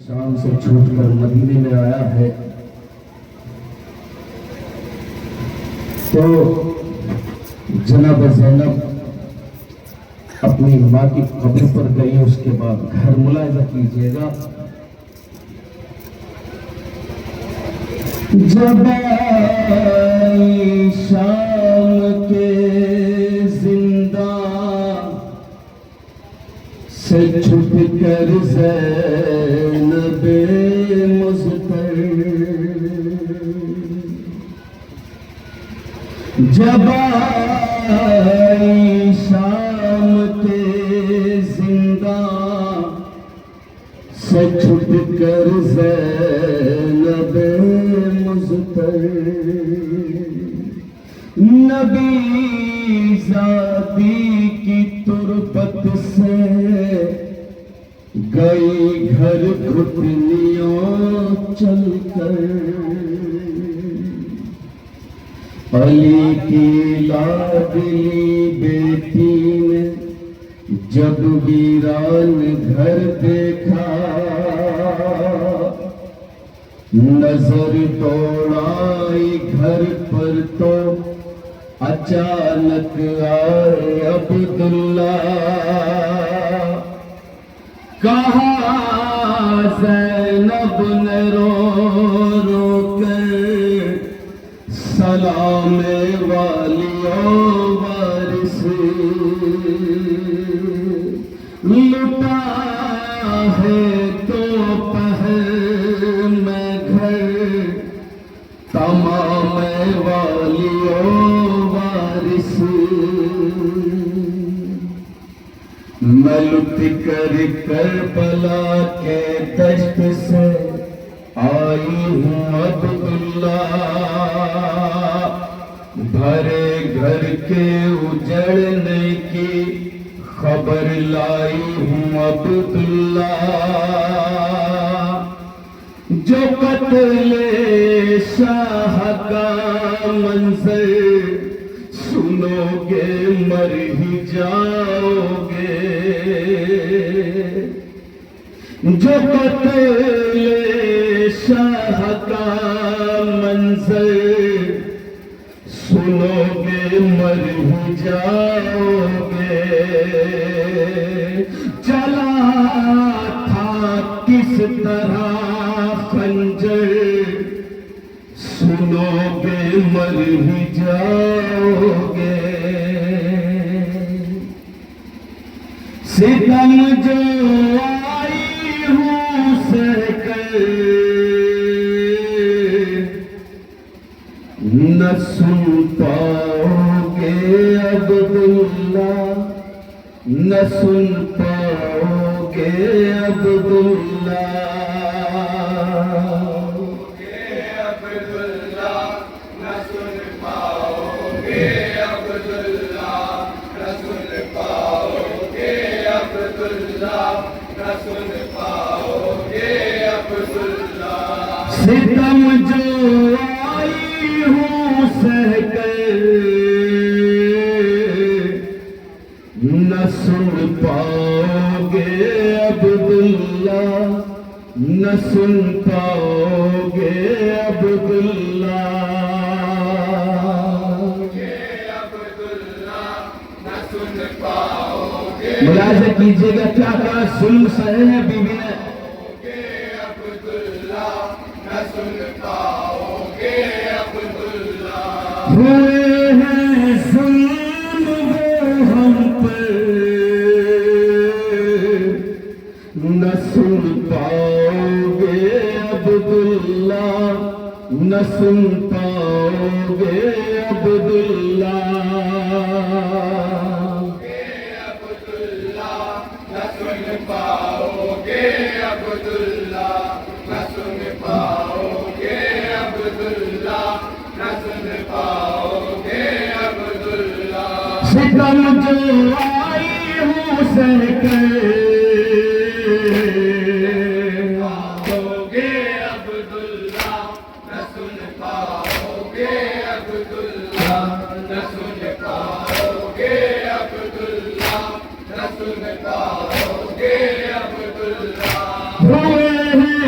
शाम से छूटकर मदीने में आया है तो जनाब ज़ैनब अपनी माँ की कब्र पर गई। उसके बाद घर मुलाहिजा कीजिएगा। जब आई शाम के जिंदा से छुट कर ज़ैनब मुज़फ़्फ़र, जब आई शाम के जिंदा से छुट कर ज़ैनब मुज़फ़्फ़र, नबी ज़ादी की तुरबत से गई घर घुटनियों चलकर, अली की लाडली बेटी ने जब वीरान घर देखा, नजर दौड़ाई घर पर तो अचानक आए अब्दुल्ला। कहा ज़ैनब ने रो रो कर, सलाम वालियों वारिस, लुटा है तो पहर में घर, तमाम वालियों वारिस। मैं लुट कर करबला के दश्त से आई हूँ अब्दुल्ला, भरे घर के उजड़ने की खबर लाई हूँ अब्दुल्ला। जो कत्ले शाह का मंजर सुनोगे मर ही जाओगे, जो कत्ले शाह का मंजर सुनोगे मर ही जाओगे। चला था किस तरह खंजर, सुनोगे मर ही जाओगे। सितम जो आई हूँ सहकर, न सुन पाओगे अब्दुल्ला, न सुन पाओगे अब्दुल्ला। सितम जो आई हूँ सहकर, न सुन पाओगे अब्दुल्ला, न सुन पाओगे अब्दुल्ला। मुलाहिजा कीजिएगा क्या कहा जुल्म सहे है बीबी ने। हुए हैं जुल्म वो हम पर, न सुन पाओगे अब्दुल्ला, न सुन पाओगे अब्दुल्ला। पाओगे अब्दुल्ला, न सुन पाओगे अब्दुल्ला, न सुन पाओगे अब्दुल्ला। सितम जो आई हूँ सहकर, पाओगे अब्दुल्ला, न सुन पाओगे अब्दुल्ला, न सुन पाओगे अब्दुल्ला, न सुन पाओगे अब्दुल्ला। हुए हैं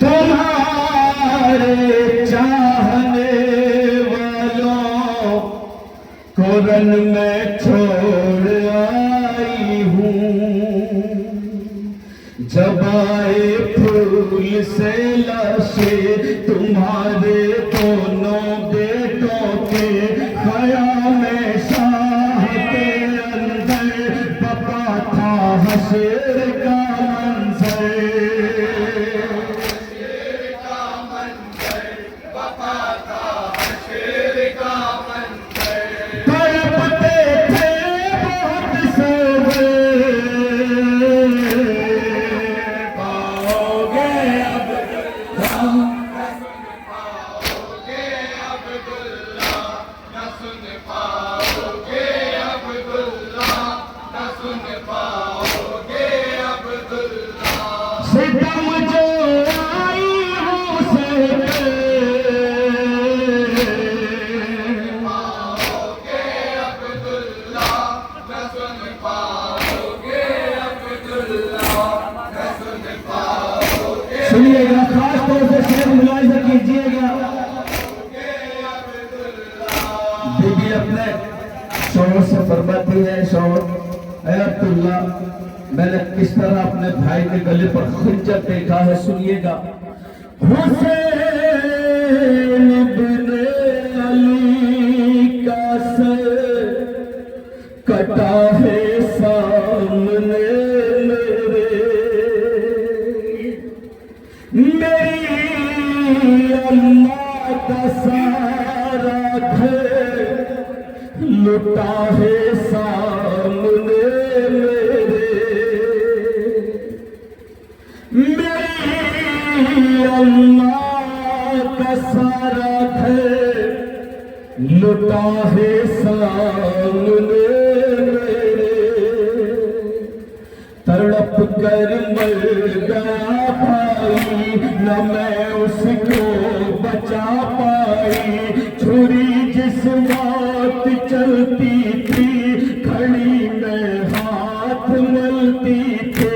तुम्हारे चाहने वालों को रन में छोड़ आई हूँ। जब आए फूल से लाशे तुम्हारे दोनों बेटों के ख़याम शाह के अंदर बका था हशर का मंजर। सितम जो आई हूँ से पाओगे अब्दुल्ला, न सुन पाओगे अब्दुल्ला, न सुन पाओगे। सुनिएगा, खास तौर से शेर मुलाहिजा कीजिएगा। बीबी अपने शौहर से फरमाती है, शौहर ऐ अब्दुल्ला, मैंने किस तरह अपने भाई के गले पर खंजर देखा है, सुनिएगा। हुसैन इब्ने अली का सर कटा है सामने मेरे, मेरी अम्मा का सारा घर लुटा है सामने मेरे, मेरी अम्मा का सारा घर लुटा है सामने मेरे। तड़प कर मर गया भाई, न मैं उसको बचा पाई। छुरी जिस बात चलती थी, खड़ी में हाथ मलती थी।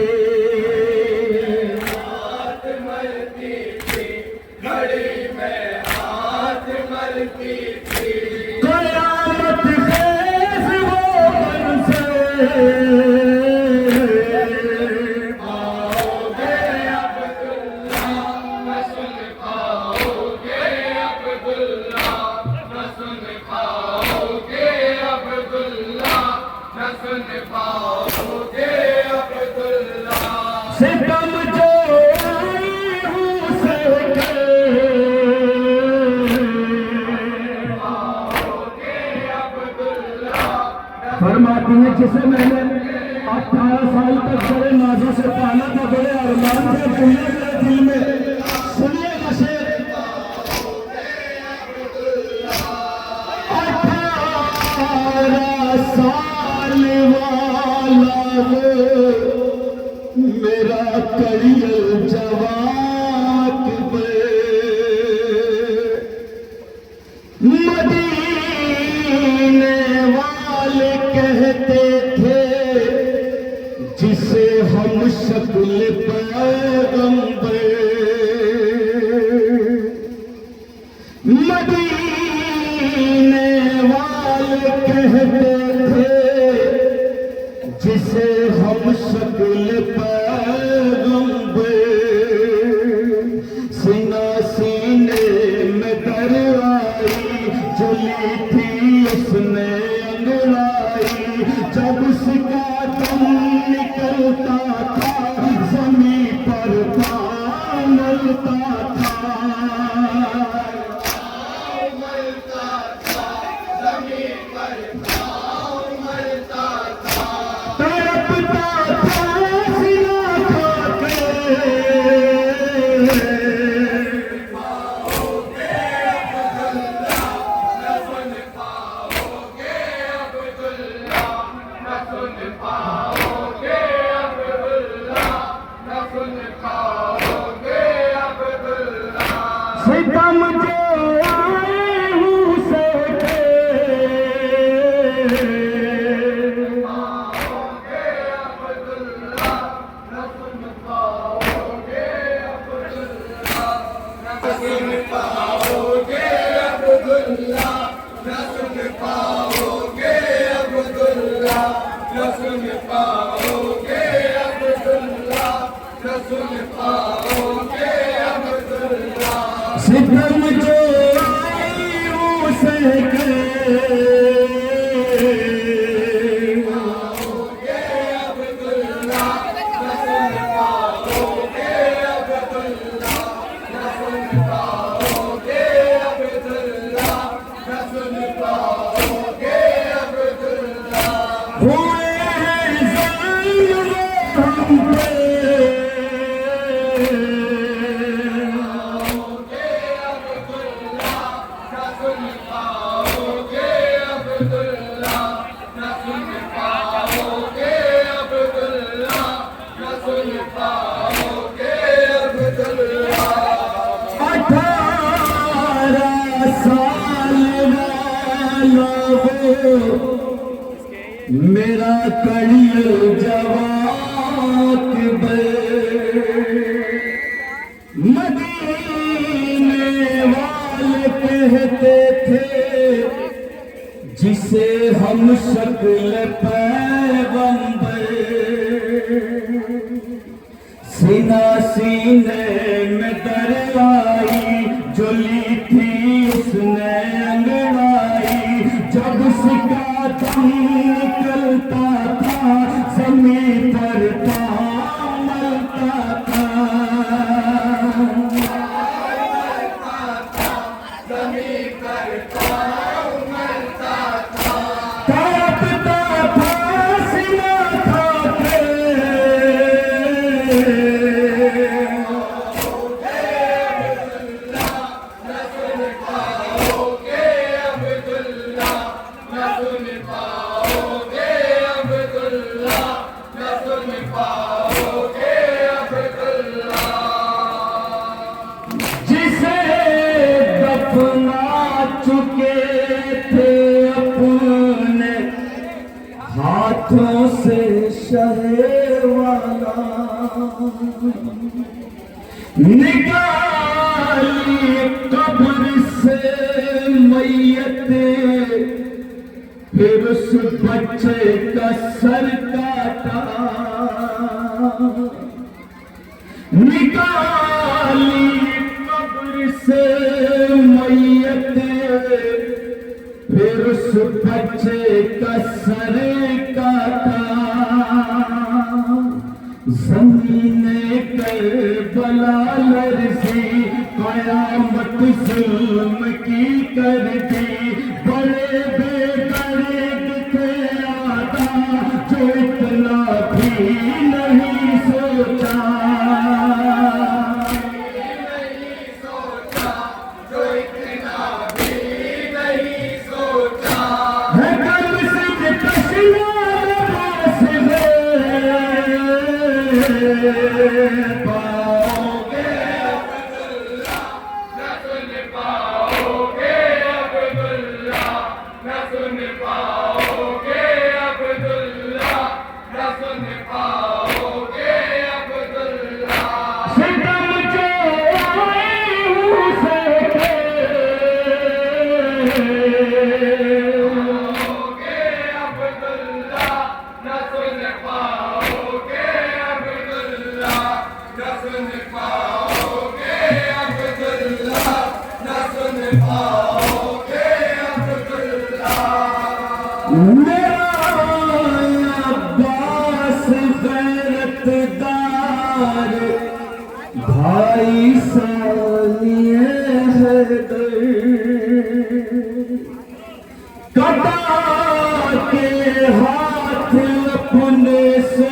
कयामत खेज़ वो मंज़र पाओगे अब्दुल्ला, न सुन पाओगे अब्दुल्ला, न सुन पाओगे अब्दुल्ला, न सुन पाओगे अब्दुल्ला। सितम जो आई हूँ से फरमाती है, जिसे मैंने 18 साल तक बड़े नाजों से पाला था, बड़े अरमान से दुनिया के दिल में। सुनिएगा शेर, 18 साल वाला वो मेरा करियर जवाब पे कहते थे, जिसे हम शक्ल पैगंबर, मदीने वाले कहते थे, जिसे हम शक्ल पैगंबर। सीना सीने में दर आई, जुली थी उसने जब उसका दम निकलता था, ज़मीन पर पाँव मलता था, ज़मीन पर पाँव मलता था। तड़पता था सीना खाके, सितम जो आए हूँ से सुन पाओगे अब्दुल्ला, न सुन पाओगे अब्दुल्ला, न सुन पाओगे अब्दुल्ला, न सुन पाओगे अब्दुल्ला। सितम जो आई उसे मेरा कड़ियल जवाब मदीने वाले कहते थे, जिसे हम शक्ल पैगंबर, सीना सीने में दरवाई जो ली थी उसने अंगड़ाई। जब सिका दम निकलता था ज़मीन पर पाँव मलता था, ज़मीन पर पाँव मलता था, कांपता था सीना कांपे। जिसे दफना चुके थे अपने हाथों से शहवाला, निकाली कब्र से मैयत, फिर उस बच्चे का सर काटा। निकाली कब्र से मैयत, फिर उस बच्चे का सर काटा। ज़मीने करबला लरज़ी, क़यामत ज़ुल्म की कर दी। बड़े बेदर्द थे आदा, जो इतना भी नहीं सोचा, जो इतना भी नहीं सोचा। है कल से कश्मीर से पाओगे अब्दुल्ला, न सुन पाओगे अब्दुल्ला, न सुन पाओगे अब्दुल्ला, न सुन पाओगे अब्दुल्ला। सितम जो आई उसे पाओगे अब्दुल्ला, न सुन पाओगे अब्दुल्ला, न सुन पाओगे अब्दुल्ला, न सुन पाओगे अब्दुल्ला। मेरा अब्बास गैरतदार भाई सानिए हैदर, कटा के हाथ अपने सो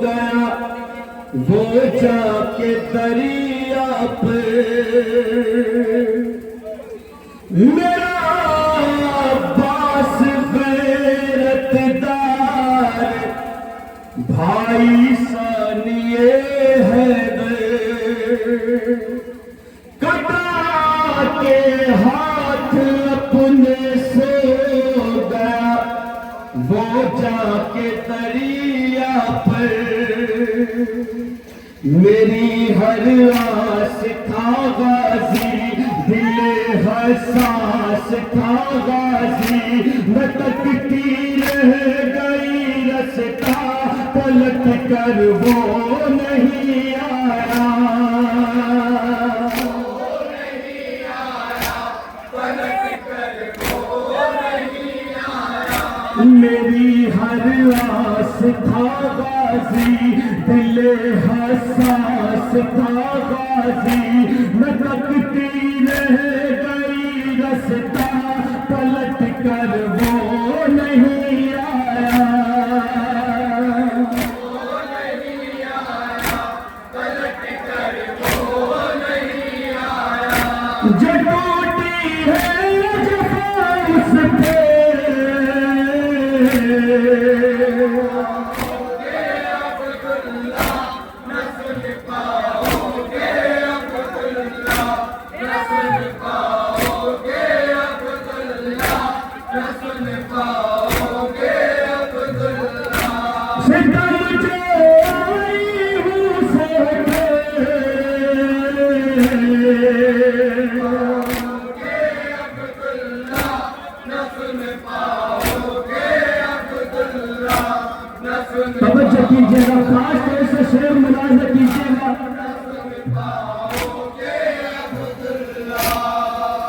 गया वो जाके दरिया पे। मेरा अब्बास गैरतदार भाई सानिए हैदर, कटा के हाथ अपने सो गया वो जाके दरिया पर। मेरी हर आस था गाजी, दिल हसास था गाजी, भटकती रह गई रास्ता, पलट कर वो नहीं आया। मेरी हर आस था गाजी, दिल हसास था गाजी, भटकती रह गई रास्ता, पलट कर वो नहीं आया। जो टूटी है जफ़ा उस पे, तवज्जो कीजिएगा, खास तौर से शेर मुलाहिजा कीजिएगा।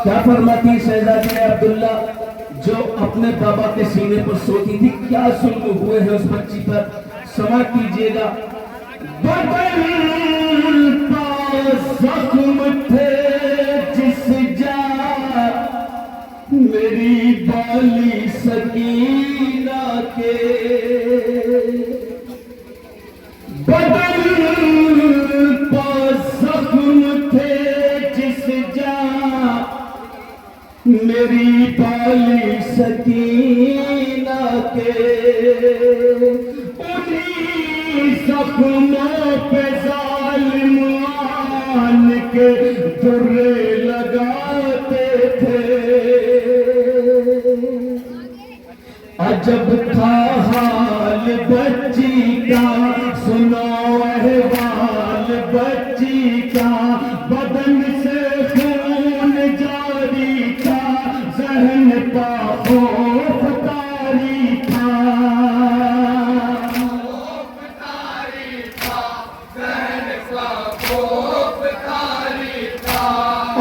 क्या फरमाती शहजादी अब्दुल्ला जो अपने बाबा के सीने पर सोती थी, क्या जुल्म हुए हैं उस बच्ची पर, समाअत कीजिएगा। जख्म थे जिस जा मेरी बाली सकीना के, बदल जख्म थे जिस जा मेरी बाली सकीना के, उन्हीं जख्मों पे जालिम आन के दुर्रे लगाते थे। अजब था हाल बच्ची का, सुनो अहवाल बच्ची का, बदन से खून जारी था, जहन पा खौफ तारी था।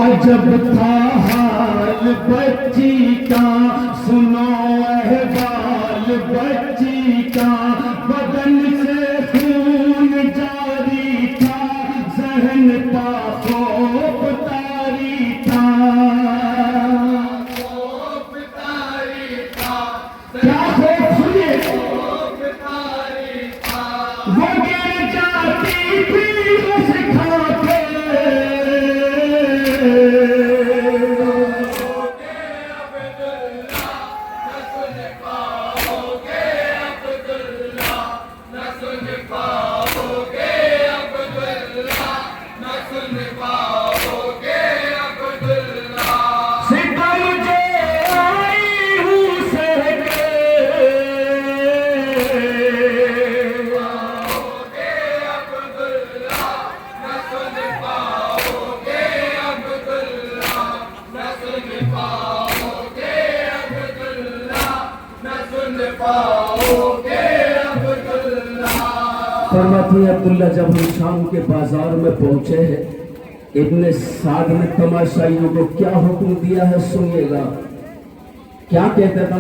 अजब था हाल बच्ची का, सुनो अहवाल बच्ची का, बदन से खून जारी था, जहन पा खौफ तारी था। क्या खौफ सुनिए, वो गिर जाती थी सिखा के, फरमाती अब्दुल्ला जब हम शाम के बाजार में पहुंचे हैं, इब्ने साद ने तमाशाइयों को क्या हुक्म दिया है सुनिएगा। क्या कहता था,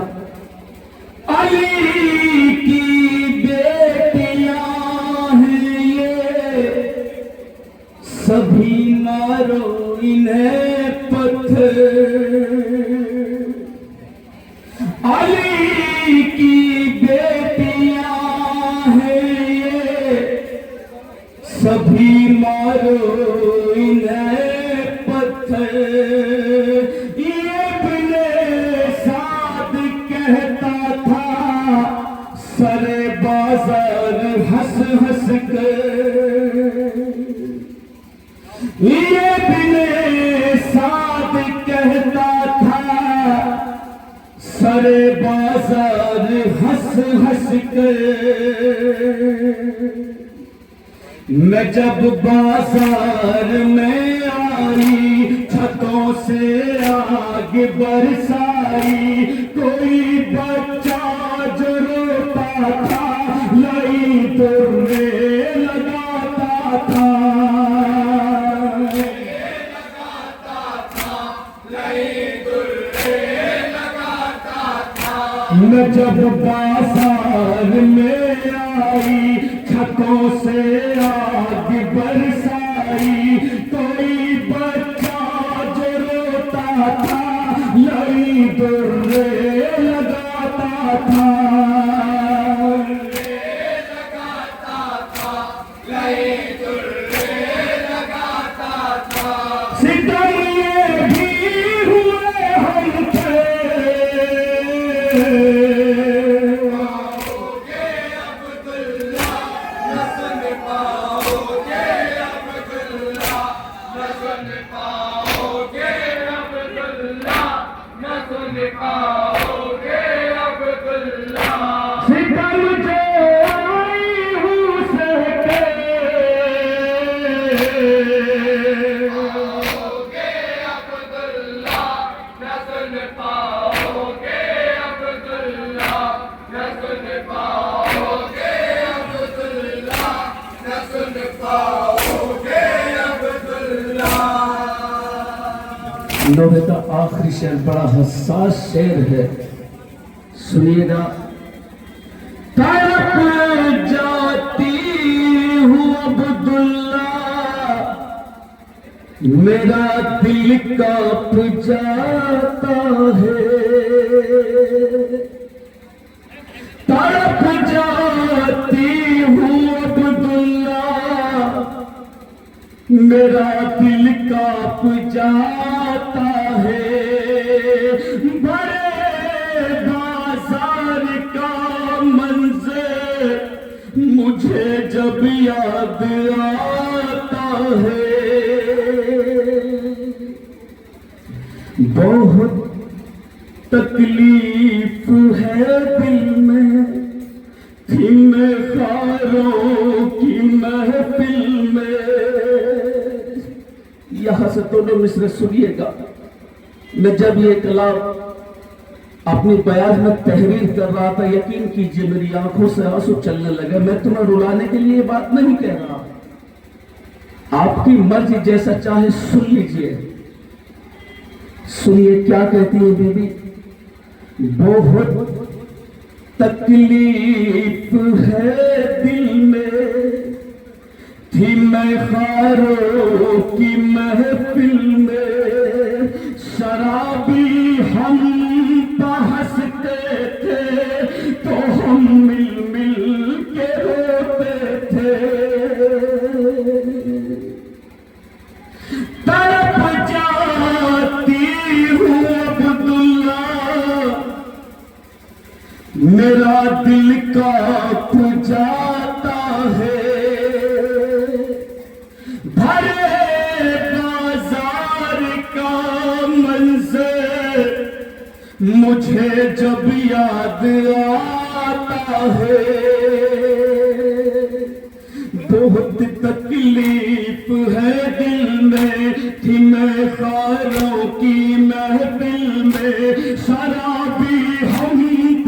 अली की बेटियां हैं ये, सभी मारो इन्हें पत्थर। अली की बेटियां हैं ये, सभी मारो इन्हें पत्थर। ये इब्ने साद कहता था सरे बाजार हंस हंस कर। ये इब्ने साद कहता था सरे बाजार हंस हंस कर। मैं जब बाजार में आई छतों से आग बरसाई, कोई बच्चा जो रोता था लाई तोड़ने लगाता था, मैं जब बाजार में आई छतों से आग बरसाई, कोई बच्चा जो रोता था लड़ी दौड़े लगाता था, सितम ये भी हुए हम थे, नोबे का आखिरी शेर बड़ा हसास शेर है, सुनिएगा। तड़प जाती हूँ अब्दुल्ला, मेरा दिल कांप जाता है, तड़प जाती हूँ अब्दुल्ला, मेरा दिल कांप जाता है, बड़े बाजार का मंजर मुझे जब याद आता है, बहुत तकलीफ है दिल में, थी मैं खारों की महफिल में। यहां से दोनों मिसरे सुनिएगा। मैं जब ये कलाम अपनी बयान में तहरीर कर रहा था, यकीन कीजिए मेरी आंखों से आंसू चलने लगे। मैं तुम्हें रुलाने के लिए ये बात नहीं कह रहा, आपकी मर्जी जैसा चाहे सुन लीजिए। सुनिए क्या कहती है बीबी। बहुत तकलीफ है दिल में, थी मैं खारों की महफिल में, शराबी हम हंसते थे तो हम मिल मिल के रोते थे, तड़प जाती हूँ अब्दुल्ला, मेरा दिल कांप जाता है, भरे बाजार का मंजर मुझे जब याद आता है, बहुत तकलीफ है दिल में, थी मैं खारों की महफिल में, शराबी हम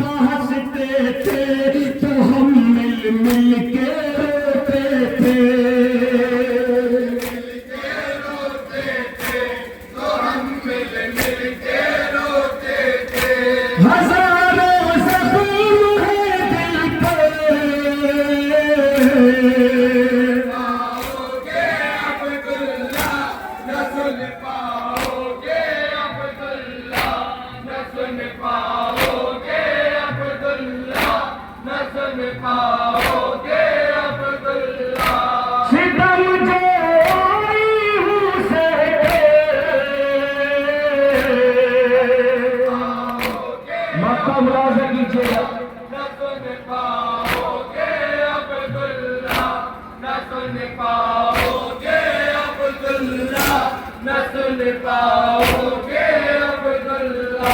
हंसते थे तो हम मिल मिल के रोते थे, हजारों ज़ख्म है दिल पे, पाओगे अब्दुल्ला न सुन पाओगे, अब्दुल्ला न सुन पाओगे, अब्दुल्ला न सुन पाओगे, अब्दुल्ला सितम जो आई हूँ से मक्का मुलाज़ा कीजिएगा। न सुन पाओगे अब्दुल्ला, न सुन पाओगे अब्दुल्ला, न सुन पाओगे अब्दुल्ला।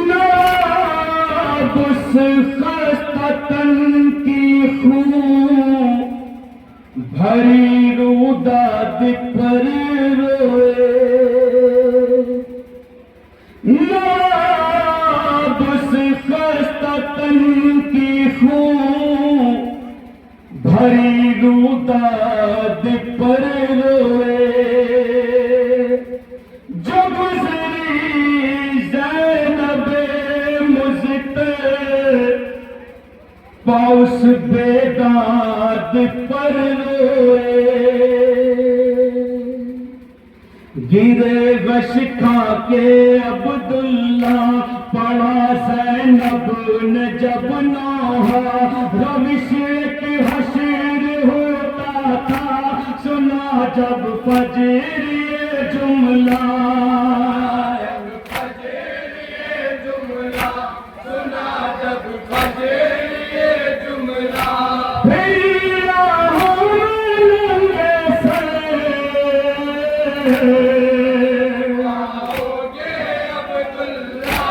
नाबुस खस्तन की खून पर रोए, नाबुस खस्ता तन की खून भरी रूदाद पर रोए, जो गुजरी ज़ैनबे मुज़्ते पाउस बेदाद पर रोए, गिरे गश खा के अब्दुल्ला पड़ा ज़ैनब ने जब नौहा, रविश की हशर होता था सुना जब फजर ये जुमला, सुना जब फजर ये जुमला, पाओगे अब्दुल्ला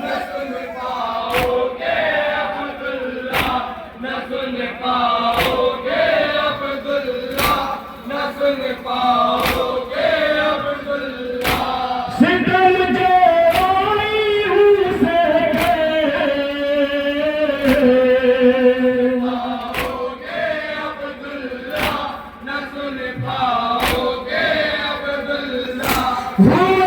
न सुन पाओगे, अब्दुल्ला न सुन पाओगे, अब्दुल्ला न सुन पाओगे, अब्दुल्ला सितम जो रोई उसे पाओगे, अब्दुल्ला न सुन पाओगे, अब्दुल्ला के